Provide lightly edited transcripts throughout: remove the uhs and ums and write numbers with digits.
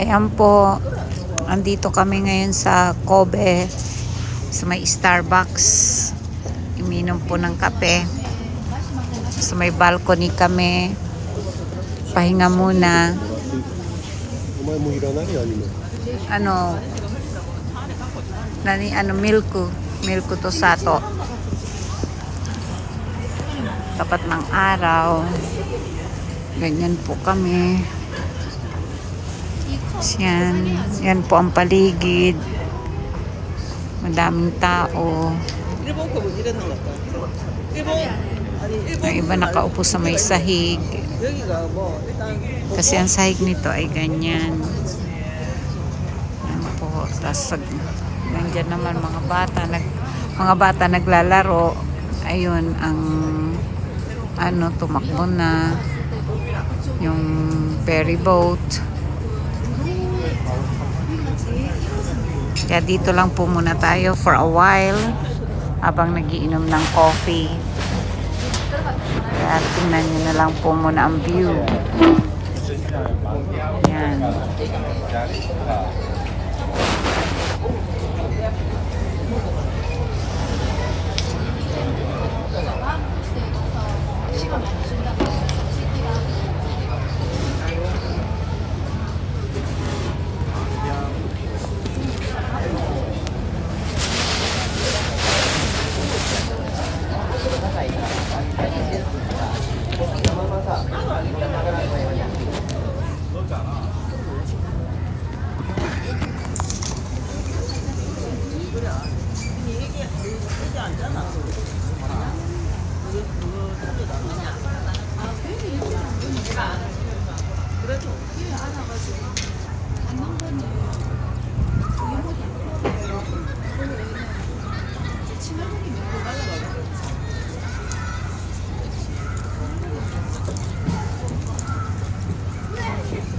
Ayan po, andito kami ngayon sa Kobe, sa may Starbucks. Iminom po ng kape. Sa may balcony kami. Pahinga muna. Milk to sato. Tapat ng araw. Ganyan po kami. Yan po ang paligid. Madaming tao. Ang iba nakaupo sa may sahig. Kasi ang sahig nito ay ganyan. Yan po. Tapos nandiyan naman mga bata naglalaro. Ayun ang tumakbo na yung ferry boat. Kaya dito lang po muna tayo for a while habang nagiinom ng coffee. Kaya tingnan nyo na lang po muna ang view. Yan.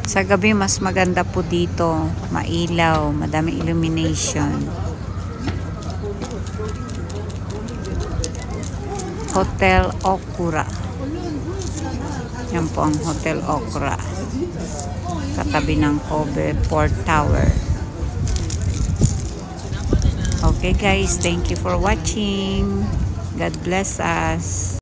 Sa gabi mas maganda po dito, mailaw, madaming illumination. Hotel Okura. Yan po ang Hotel Okura. Katabi ng Kobe Port Tower. Okay guys, thank you for watching. God bless us.